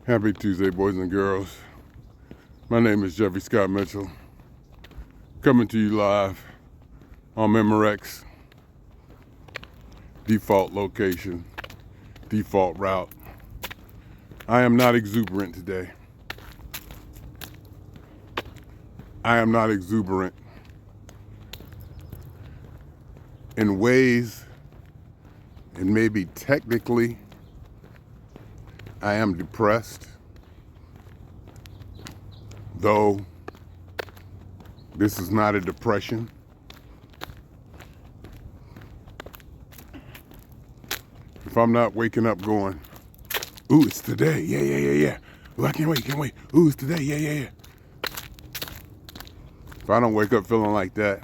Happy Tuesday, boys and girls. My name is Jeffery Scott Mitchell, coming to you live on Memorex. Default location, default route. I am not exuberant today. I am not exuberant in ways, and maybe technically, I am depressed, though this is not a depression. If I'm not waking up going, ooh, it's today, yeah. Ooh, I can't wait. Ooh, it's today, yeah. If I don't wake up feeling like that,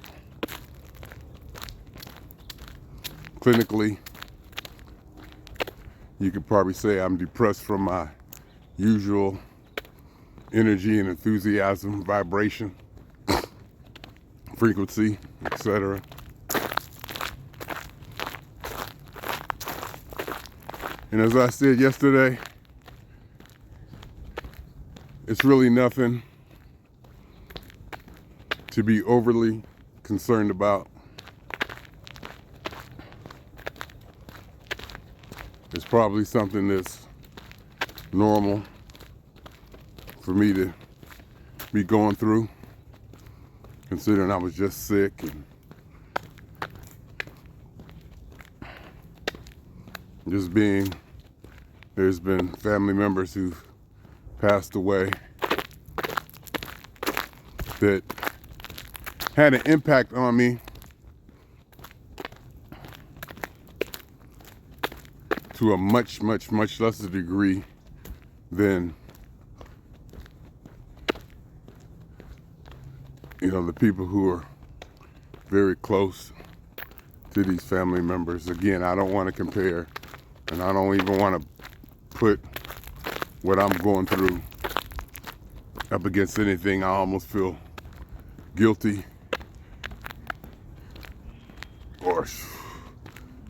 clinically, you could probably say I'm depressed from my usual energy and enthusiasm, vibration, frequency, etc. And as I said yesterday, it's really nothing to be overly concerned about. It's probably something that's normal for me to be going through, considering I was just sick and just being, there's been family members who've passed away that had an impact on me to a much lesser degree than, the people who are very close to these family members. Again, I don't want to compare, and I don't even want to put what I'm going through up against anything. I almost feel guilty, or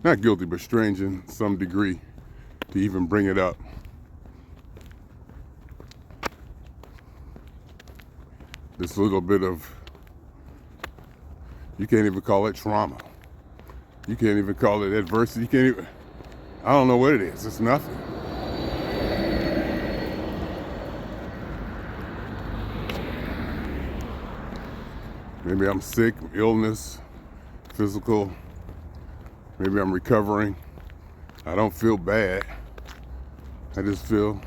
not guilty, but strange in some degree to even bring it up. This little bit of, you can't even call it trauma. You can't even call it adversity. You can't even, I don't know what it is. It's nothing. Maybe I'm sick, illness, physical. Maybe I'm recovering. I don't feel bad. I just feel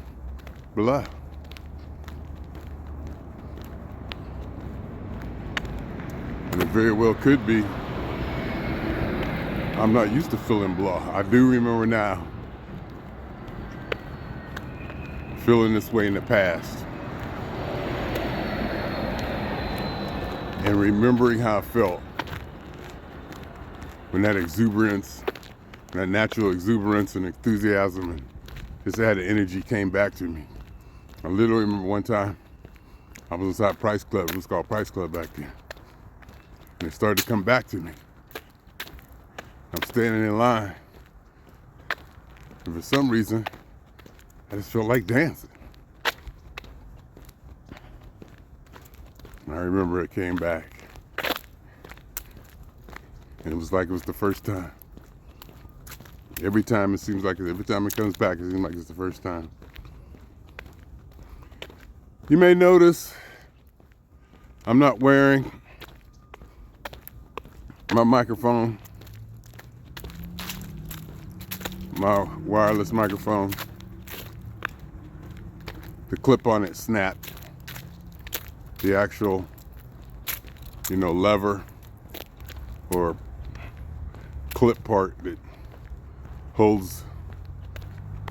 blah. And it very well could be I'm not used to feeling blah. I do remember now feeling this way in the past. And remembering how I felt when that exuberance, that natural exuberance and enthusiasm and just had the energy came back to me. I literally remember one time I was inside Price Club. It was called Price Club back then. And it started to come back to me. I'm standing in line. And for some reason, I just felt like dancing. I remember it came back. And it was like it was the first time. Every time it seems like, every time it comes back, it seems like it's the first time. You may notice I'm not wearing my microphone, my wireless microphone. The clip on it snapped. The actual, lever or clip part that holds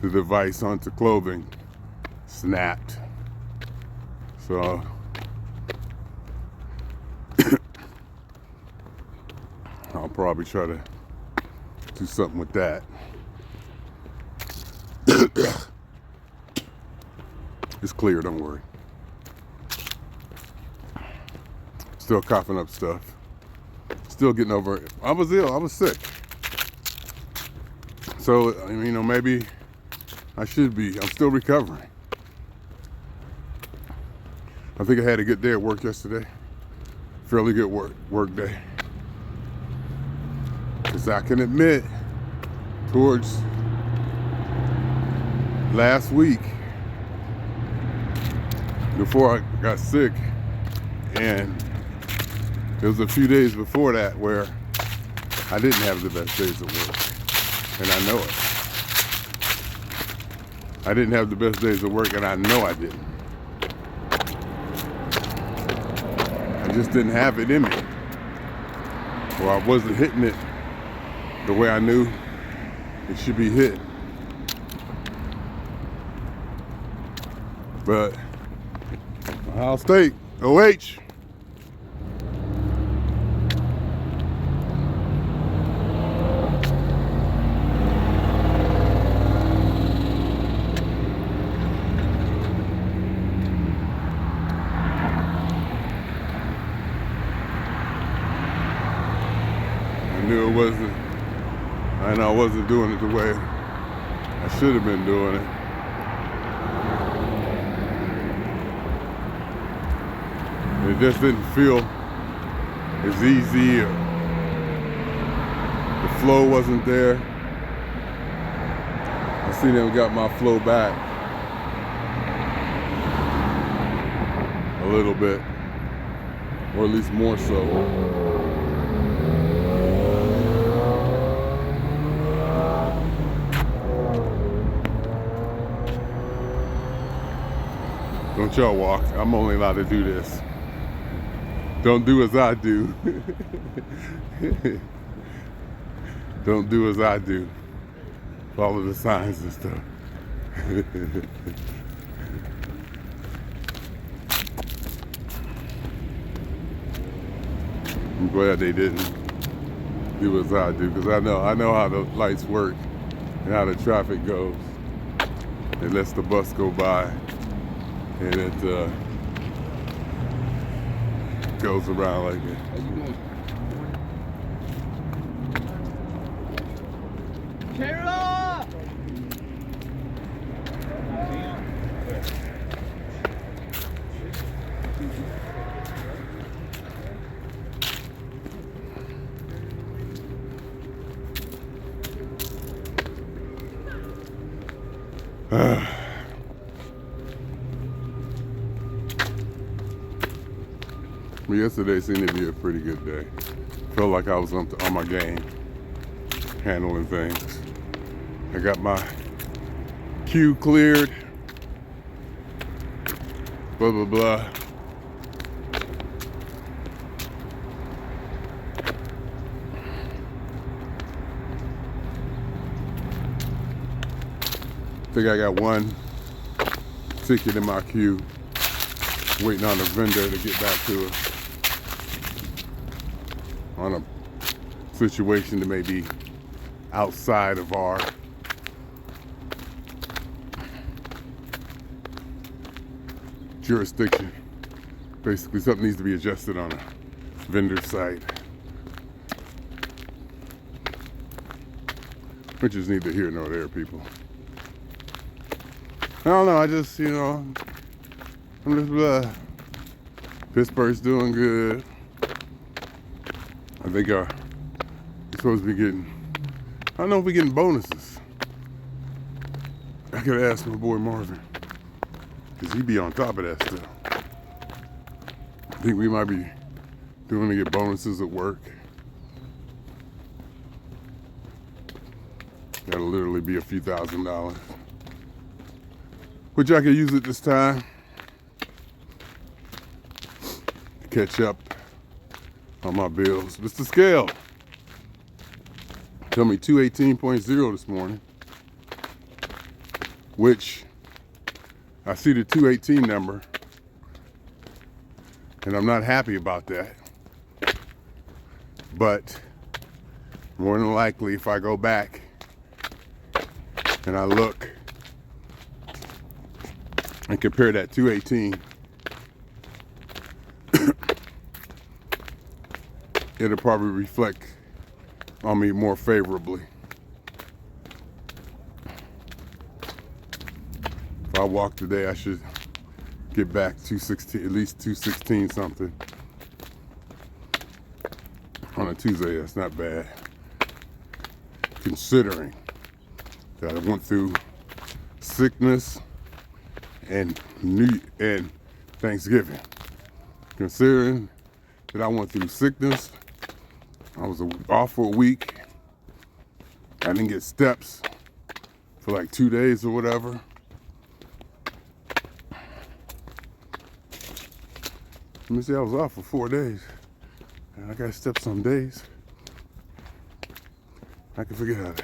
the device onto clothing snapped. So I'll probably try to do something with that. It's clear, don't worry. Still coughing up stuff. Still getting over it. I was ill. I was sick. So, maybe I should be. I'm still recovering. I think I had a good day at work yesterday. Fairly good work day. Because I can admit, towards last week, before I got sick, and there was a few days before that where I didn't have the best days at work, and I know it. I didn't have the best days at work, and I know I didn't. I just didn't have it in me. Or I wasn't hitting it the way I knew it should be hit. But Ohio State, OH. I know I wasn't doing it the way I should have been doing it. It just didn't feel as easy. The flow wasn't there. I see them got my flow back a little bit, or at least more so. Don't y'all walk. I'm only allowed to do this. Don't do as I do. Don't do as I do. Follow the signs and stuff. I'm glad they didn't do as I do, because I know how the lights work and how the traffic goes. It lets the bus go by. And it goes around like that. How you doing? Kayla! But yesterday seemed to be a pretty good day. Felt like I was on my game, handling things. I got my queue cleared, blah, blah, blah. I think I got one ticket in my queue, waiting on the vendor to get back to us on a situation that may be outside of our jurisdiction. Basically, something needs to be adjusted on a vendor site, which is neither here nor there, people. I don't know, I just, I'm just, Pittsburgh's doing good. I think we're supposed to be getting, I don't know if we're getting bonuses. I could ask my boy Marvin, because he be on top of that stuff. I think we might be doing to get bonuses at work. That'll literally be a few $1,000s, which I could use at this time to catch up on my bills. Mr. Scale, tell me 218.0 this morning, which I see the 218 number, and I'm not happy about that. But more than likely, if I go back and I look and compare that 218, it'll probably reflect on me more favorably. If I walk today, I should get back 216, at least 216 something on a Tuesday. That's not bad, considering that I went through sickness and Thanksgiving. Considering that I went through sickness, I was off for a week. I didn't get steps for like 2 days or whatever. Let me see, I was off for 4 days. And I got steps some days. I can figure out.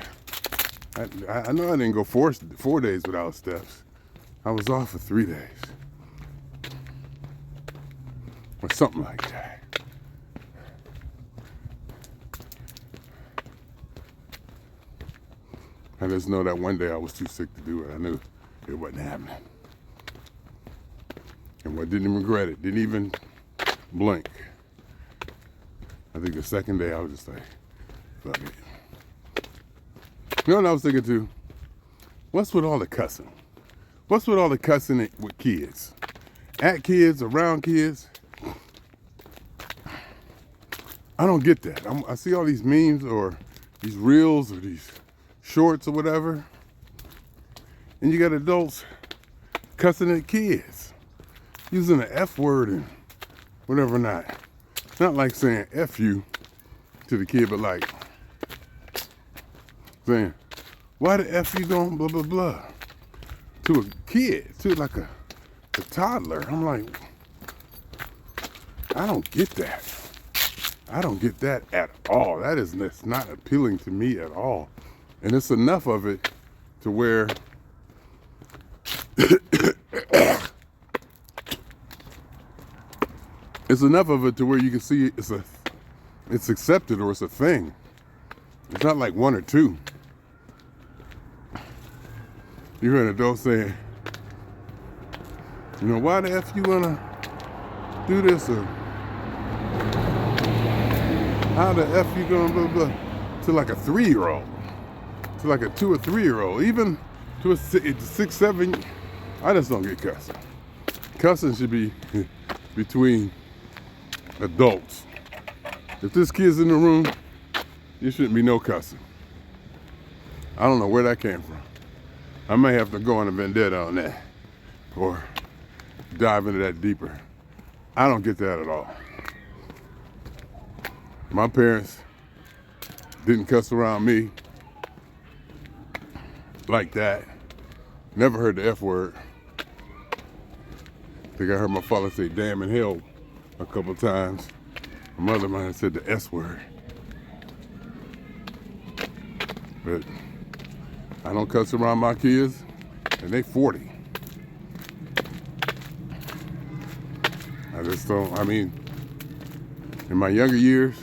I know I didn't go 4 days without steps. I was off for 3 days. Or something like that. I just know that one day I was too sick to do it. I knew it wasn't happening. And I didn't regret it. Didn't even blink. I think the second day I was just like, fuck it. You know what I was thinking too? What's with all the cussing? What's with all the cussing with kids? At kids, around kids? I don't get that. I see all these memes or these reels or these shorts or whatever, and you got adults cussing at kids, using the F word and whatever not. Not like saying F you to the kid, but like saying, why the F you going blah, blah, blah, to a kid, to like a toddler. I'm like, I don't get that. I don't get that at all. That's not appealing to me at all. And it's enough of it to where you can see it's accepted or it's a thing. It's not like one or two. You hear an adult saying, you know, why the F you wanna do this, or how the F you gonna blah, blah, to like a 3-year-old, to like a 2 or 3-year-old, even to a 6, 7. I just don't get cussing. Cussing should be between adults. If this kid's in the room, there shouldn't be no cussing. I don't know where that came from. I may have to go on a vendetta on that or dive into that deeper. I don't get that at all. My parents didn't cuss around me like that. Never heard the F word. I think I heard my father say damn and hell a couple times. My mother might have said the S word. But I don't cuss around my kids, and they 40. I just don't, I mean, in my younger years,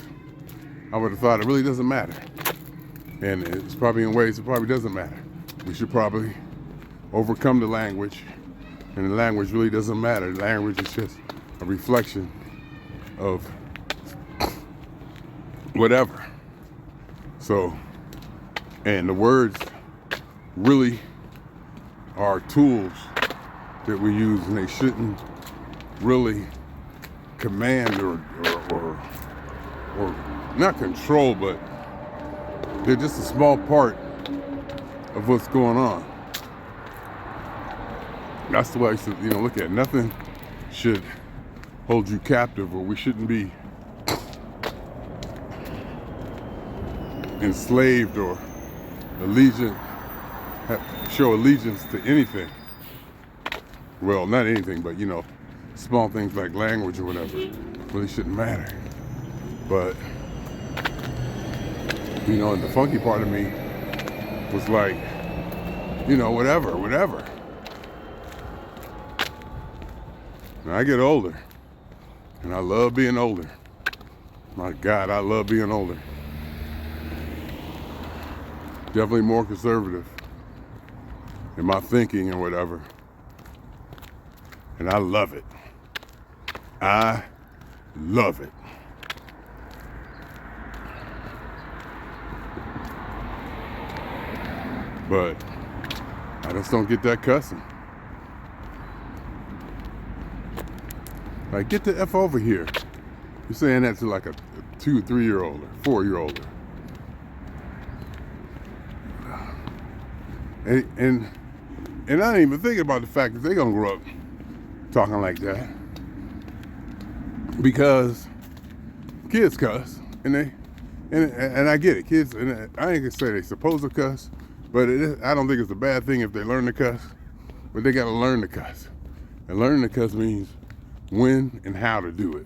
I would have thought it really doesn't matter. And it's probably in ways it probably doesn't matter. We should probably overcome the language, and the language really doesn't matter. The language is just a reflection of whatever. So, and the words really are tools that we use, and they shouldn't really command or not control, but they're just a small part of what's going on. That's the way I should, look at it. Nothing should hold you captive, or we shouldn't be enslaved or show allegiance to anything. Well, not anything, but small things like language or whatever really shouldn't matter. But and the funky part of me was like, whatever. And I get older, and I love being older. My God, I love being older. Definitely more conservative in my thinking and whatever. And I love it. I love it. But I just don't get that cussing. Like, get the F over here. You're saying that to like a 2 or 3-year-old or 4-year-old. And I ain't even thinking about the fact that they're gonna grow up talking like that, because kids cuss, and I get it, kids, and I ain't gonna say they supposed to cuss, but I don't think it's a bad thing if they learn to cuss, but they gotta learn to cuss, and learning to cuss means when and how to do it.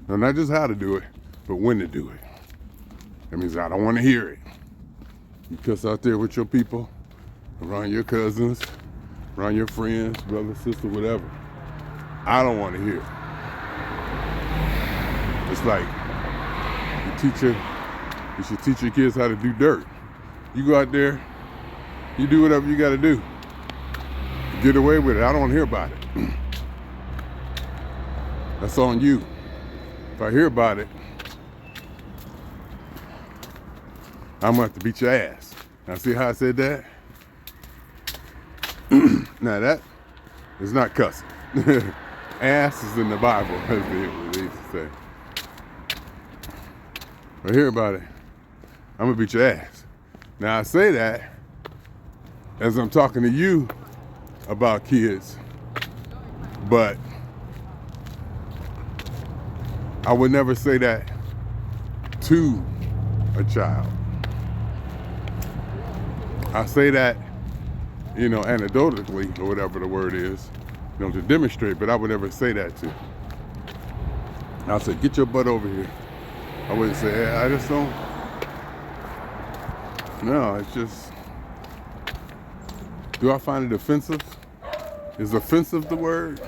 No, not just how to do it, but when to do it. That means I don't want to hear it. You cuss out there with your people, around your cousins, around your friends, brother, sister, whatever. I don't want to hear it. It's like you should teach your kids how to do dirt. You go out there, you do whatever you got to do. Get away with it. I don't want to hear about it. That's on you. If I hear about it, I'm gonna have to beat your ass. Now see how I said that? Now that is not cussing. Ass is in the Bible, as they used to say. If I hear about it, I'm gonna beat your ass. Now I say that as I'm talking to you about kids, but I would never say that to a child. I say that, anecdotally, or whatever the word is, to demonstrate, but I would never say that to. I'll say, get your butt over here. I wouldn't say, hey, I just don't. No, it's just, do I find it offensive? Is offensive the word?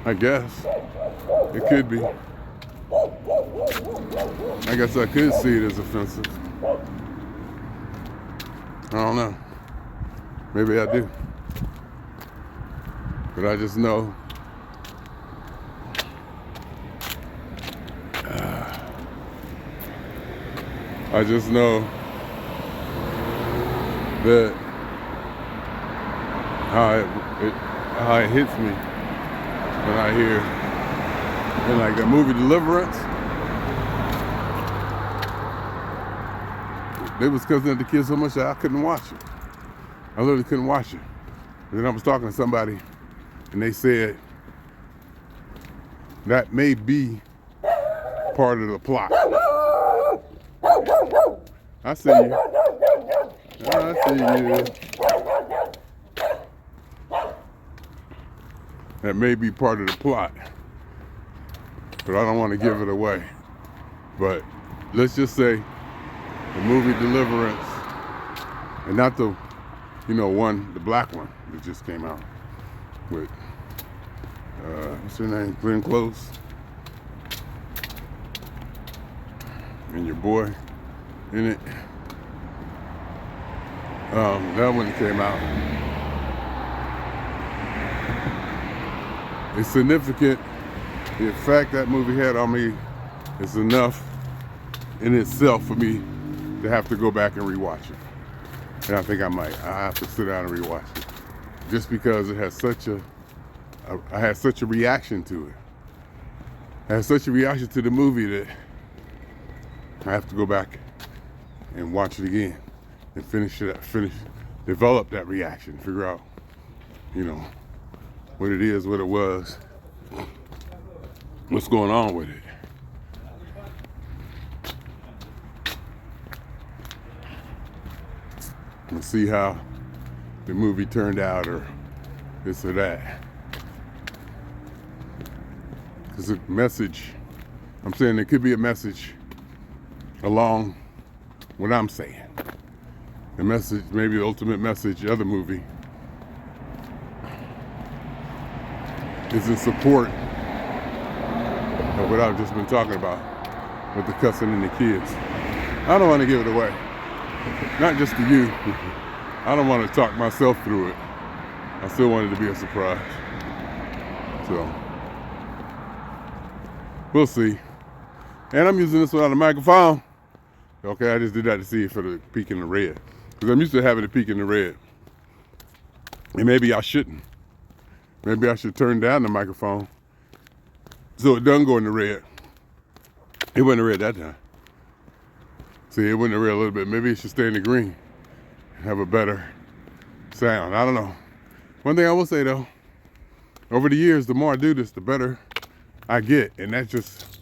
I guess. It could be. I guess I could see it as offensive. I don't know. Maybe I do. But I just know that how it hits me when I hear, in like the movie Deliverance, they was cussing at the kids so much that I couldn't watch it. I literally couldn't watch it. And then I was talking to somebody, and they said that may be part of the plot. I see you. I see you. That may be part of the plot, but I don't want to give it away. But let's just say the movie Deliverance, and not the, the black one that just came out with, what's her name, Glenn Close, and your boy in it. That one came out. It's significant. The effect that movie had on me is enough in itself for me to have to go back and rewatch it. And I think I might. I have to sit down and rewatch it, just because it has I had such a reaction to it. I had such a reaction to the movie that I have to go back and watch it again and develop that reaction, figure out, what it is, what it was, what's going on with it. And see how the movie turned out, or this or that. Because the message, I'm saying there could be a message along what I'm saying. The message, maybe the ultimate message of the movie, is in support of what I've just been talking about with the cussing and the kids. I don't want to give it away. Not just to you. I don't want to talk myself through it. I still want it to be a surprise. So, we'll see. And I'm using this without a microphone. Okay, I just did that to see it for the peak in the red. Because I'm used to having a peak in the red. And maybe I shouldn't. Maybe I should turn down the microphone so it doesn't go in the red. It wasn't red that time. See, it went in the red a little bit. Maybe it should stay in the green and have a better sound. I don't know. One thing I will say though, over the years, the more I do this, the better I get. And that's just,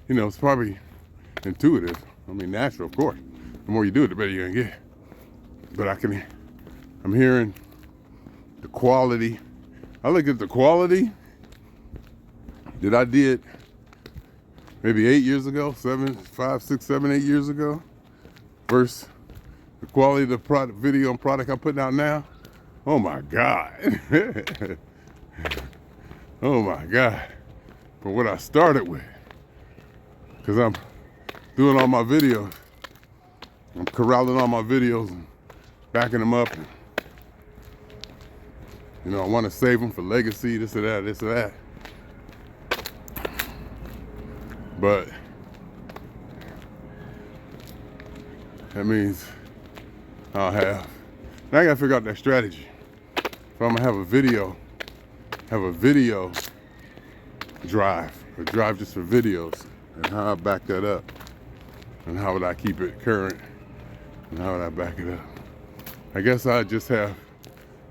it's probably intuitive. I mean, natural, of course. The more you do it, the better you're gonna get. But I'm hearing the quality. I look at the quality that I did maybe 8 years ago, 5, 6, 7, 8 years ago, versus the quality of the product, video and product I'm putting out now. Oh my God. Oh my God. For what I started with. Because I'm doing all my videos. I'm corralling all my videos and backing them up. And, I want to save them for legacy, this or that, this or that. But that means now I gotta figure out that strategy. If I'm gonna have a video drive, or drive just for videos, and how I back that up, and how would I keep it current, and how would I back it up. I guess I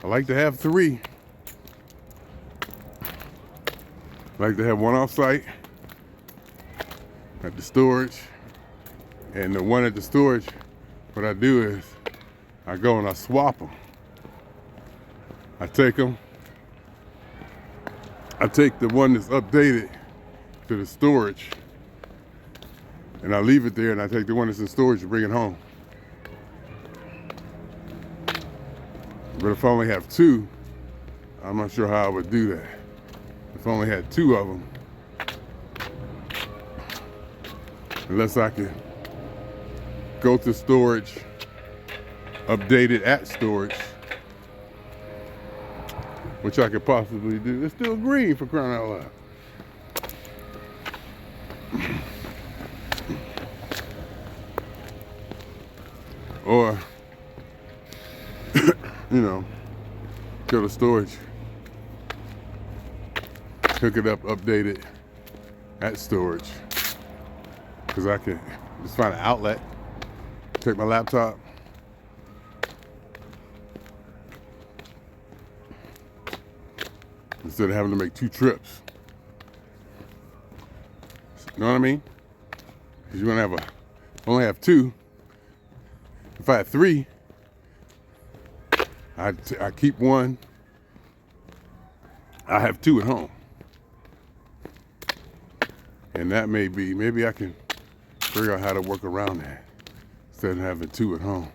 like to have 3. I like to have one off site at the storage, and the one at the storage, what I do is I go and I swap them. I take the one that's updated to the storage, and I leave it there, and I take the one that's in storage and bring it home. But if I only have 2, I'm not sure how I would do that. If I only had 2 of them, unless I can go to storage, update it at storage, which I could possibly do. It's still green, for crying out loud. Or, go to storage, hook it up, update it at storage. Because I can just find an outlet, take my laptop, instead of having to make 2 trips. You know what I mean? Because you want to only have 2. If I had 3, I keep 1. I have 2 at home. And that maybe I can figure out how to work around that instead of having 2 at home.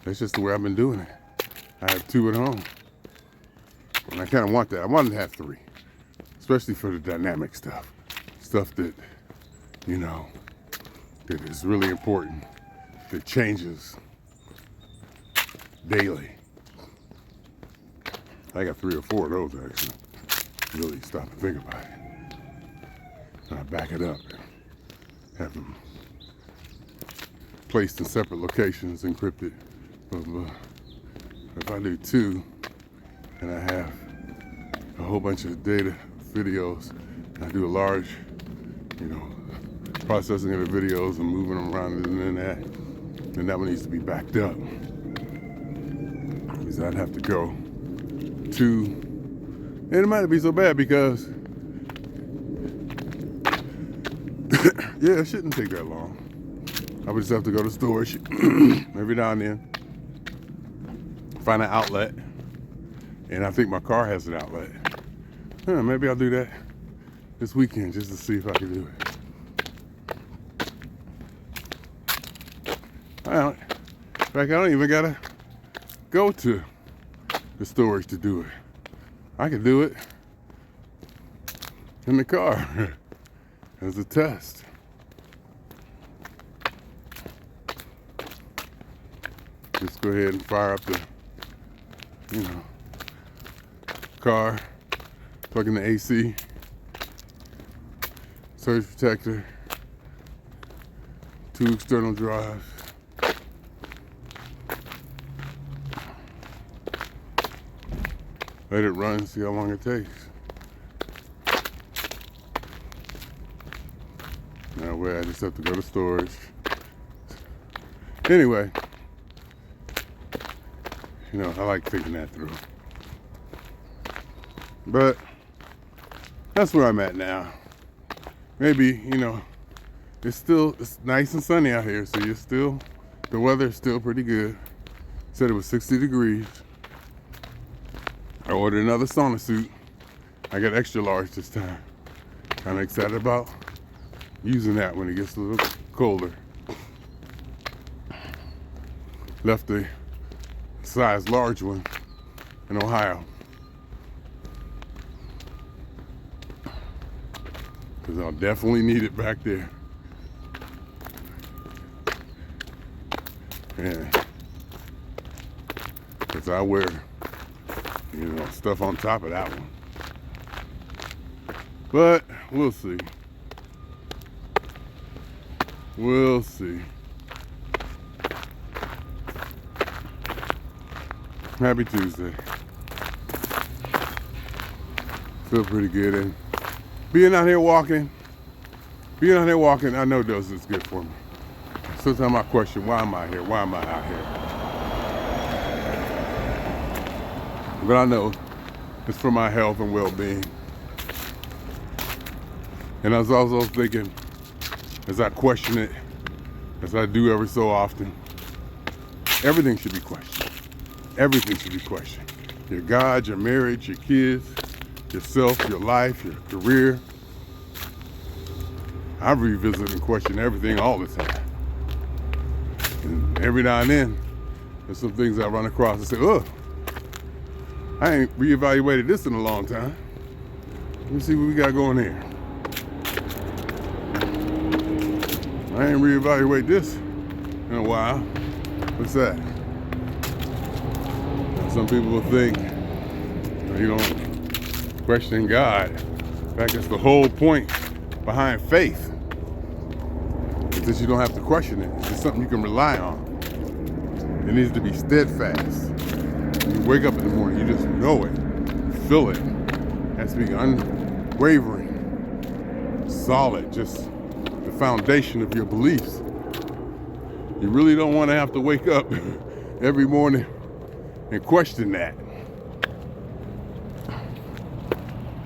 That's just the way I've been doing it. I have 2 at home. And I kind of want that. I wanted to have 3, especially for the dynamic stuff. Stuff that, that is really important, that changes daily. I got 3 or 4 of those actually. Really stop and think about it. And I back it up and have them placed in separate locations, encrypted, blah, blah. If I do 2, and I have a whole bunch of data, videos, and I do a large, processing of the videos and moving them around and then that one needs to be backed up. Because I'd have to go to, and it might not be so bad because, yeah, it shouldn't take that long. I would just have to go to storage every now and then, find an outlet, and I think my car has an outlet. Maybe I'll do that this weekend just to see if I can do it. In fact, I don't even gotta go to the storage to do it. I can do it in the car as a test. Just go ahead and fire up the, car, plug in the AC, surge protector, 2 external drives. let it run and see how long it takes. Now where I just have to go to storage. Anyway, you know, I like thinking that through. But that's where I'm at now. Maybe, you know, it's nice and sunny out here, so the weather's still pretty good. Said it was 60 degrees. I ordered another sauna suit. I got extra large this time. Kind of excited about using that when it gets a little colder. Left the size large one in Ohio. Because I'll definitely need it back there. And because I wear, you know, stuff on top of that one. But we'll see. We'll see. Happy Tuesday. Feel pretty good. And being out here walking, I know does this good for me. Sometimes I question, why am I here? Why am I out here? But I know it's for my health and well-being. And I was also thinking, as I question it, as I do every so often, everything should be questioned. Everything should be questioned. Your God, your marriage, your kids, yourself, your life, your career. I revisit and question everything all the time. And every now and then, there's some things I run across and say, oh, I ain't reevaluated this in a long time. Let me see what we got going here. I ain't reevaluate this in a while. What's that? Some people will think, you don't question God. In fact, that's the whole point behind faith. Is that you don't have to question it. It's just something you can rely on. It needs to be steadfast. When you wake up in the morning, you just know it. You feel it. It has to be unwavering, solid, just the foundation of your beliefs. You really don't want to have to wake up every morning and question that.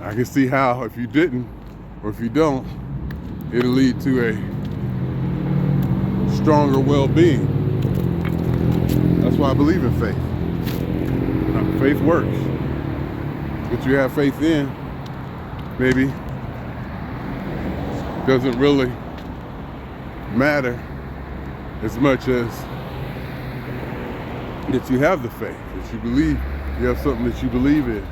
I can see how if you didn't, or if you don't, it'll lead to a stronger well-being. That's why I believe in faith. Faith works. What you have faith in, maybe, doesn't really matter as much as that you have the faith, that you believe, you have something that you believe in.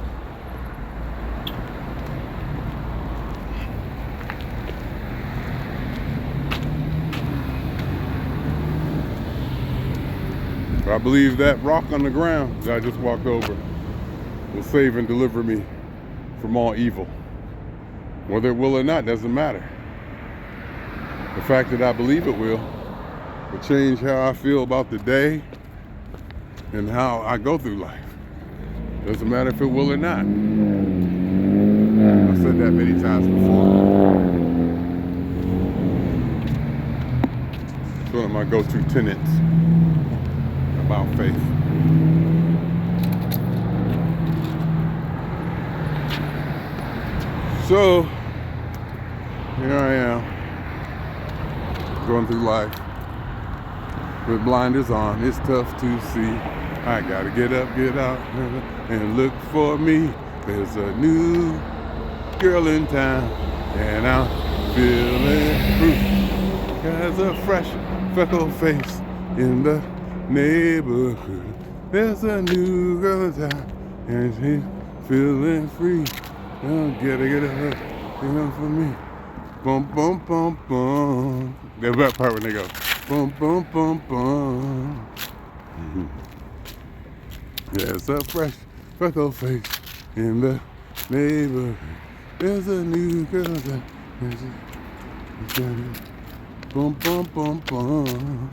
I believe that rock on the ground that I just walked over will save and deliver me from all evil. Whether it will or not doesn't matter. The fact that I believe it will change how I feel about the day and how I go through life. Doesn't matter if it will or not. I've said that many times before. It's one of my go-to tenets about faith. So, here I am, going through life with blinders on. It's tough to see. I gotta get up, get out, and look for me. There's a new girl in town, and I'm feeling proof. There's a fresh, freckled face in the neighborhood. There's a new girl in town, and she's feeling free. Oh, get up, get up for me. Bum, bum, bum, bum. That's that part when they go, bum, bum, bum, bum. There's a fresh, freckled face in the neighborhood. There's a new girl that bum, bum, bum, bum.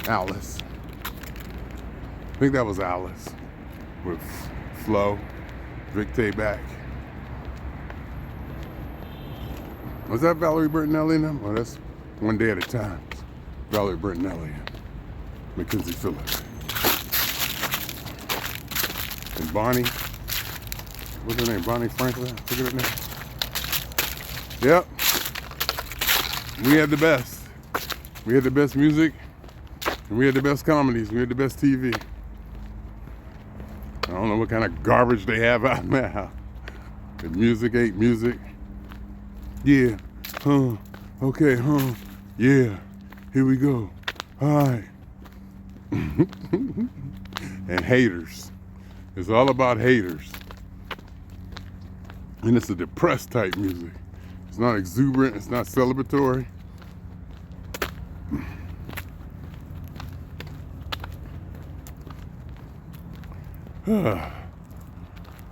Alice. I think that was Alice with Flo. Vic back. Was that Valerie Bertinelli now? Well, that's One Day at a Time. Valerie Bertinelli and Mackenzie Phillips. And Bonnie, what's her name? Bonnie Franklin? I forget her name. Yep. We had the best. We had the best music. And we had the best comedies. We had the best TV. I don't know what kind of garbage they have out now. The music ain't music. Yeah. Huh. Okay, huh. Yeah. Here we go. All right. And haters. It's all about haters. And it's a depressed type music. It's not exuberant. It's not celebratory.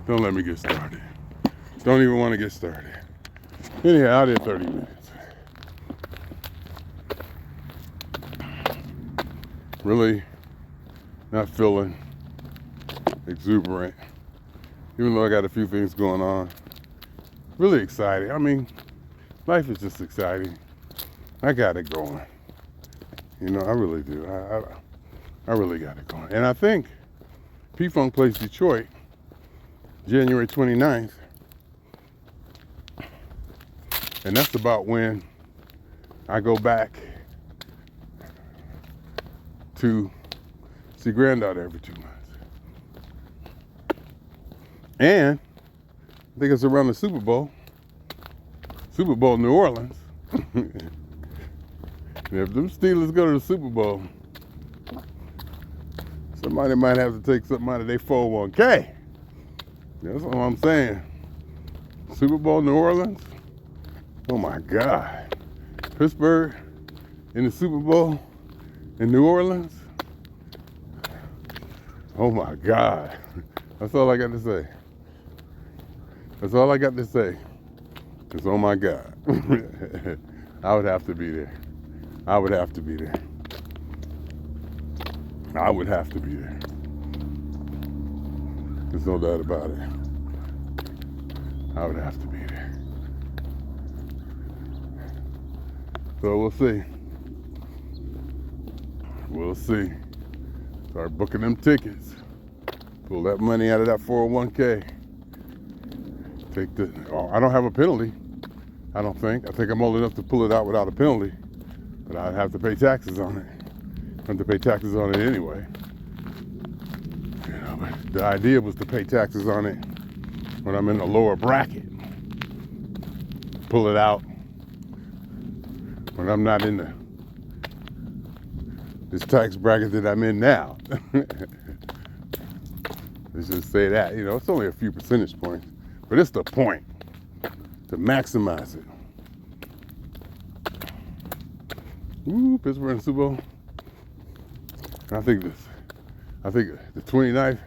Don't let me get started. Don't even want to get started. Anyhow, I did 30 minutes. Really not feeling exuberant. Even though I got a few things going on. Really excited. I mean, life is just exciting. I got it going. You know, I really do. I really got it going. And I think P-Funk plays Detroit January 29th. And that's about when I go back to see granddaughter every 2 months. And I think it's around the Super Bowl New Orleans. If them Steelers go to the Super Bowl, somebody might have to take something out of their 401k. That's all I'm saying. Super Bowl New Orleans? Oh my God. Pittsburgh in the Super Bowl in New Orleans? Oh my God. That's all I got to say. That's all I got to say. Is oh my God. I would have to be there. I would have to be there. I would have to be there. There's no doubt about it. I would have to be there. So we'll see. We'll see. Start booking them tickets. Pull that money out of that 401k. I don't have a penalty. I don't think. I think I'm old enough to pull it out without a penalty. But I'd have to pay taxes on it. I have to pay taxes on it anyway. You know, but the idea was to pay taxes on it when I'm in the lower bracket. Pull it out when I'm not in this tax bracket that I'm in now. Let's just say that. You know, it's only a few percentage points. But it's the point. To maximize it. Ooh, Pittsburgh in the Super Bowl. And I think the 29th,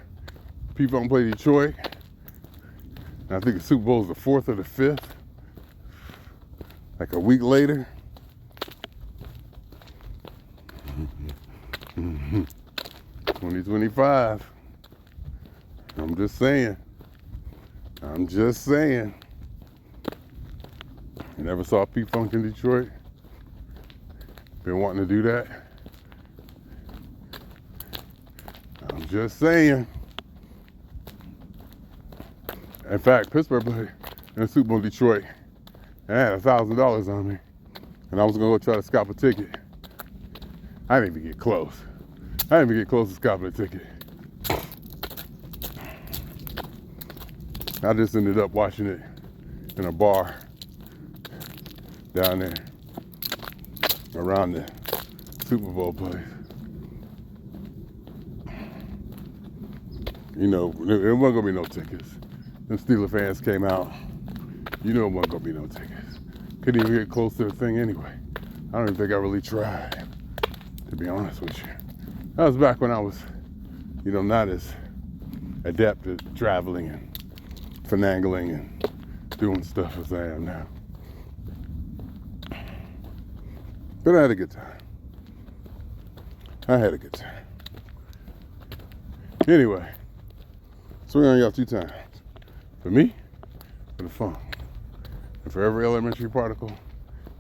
P-Funk play Detroit. And I think the Super Bowl is the 4th or the 5th. Like a week later. 2025. I'm just saying. You never saw P-Funk in Detroit? Been wanting to do that? I'm just saying. In fact, Pittsburgh played in the Super Bowl in Detroit. And I had $1,000 on me. And I was gonna go try to scalp a ticket. I didn't even get close. I didn't even get close to scalping a ticket. I just ended up watching it in a bar down there around the Super Bowl place. You know, there wasn't gonna be no tickets. Them Steeler fans came out. You know it wasn't gonna be no tickets. Couldn't even get close to the thing anyway. I don't even think I really tried, to be honest with you. That was back when I was, you know, not as adept at traveling and finagling and doing stuff as I am now. But I had a good time. Anyway, swing on y'all 2 times. For me, for the fun. And for every elementary particle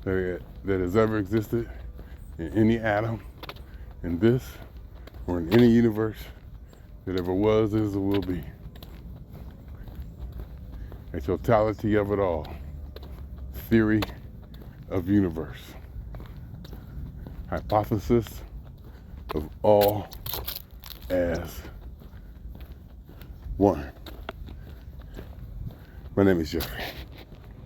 that has ever existed in any atom, in this, or in any universe that ever was, is, or will be. A totality of it all. Theory of universe. Hypothesis of all as one. My name is Jeffrey.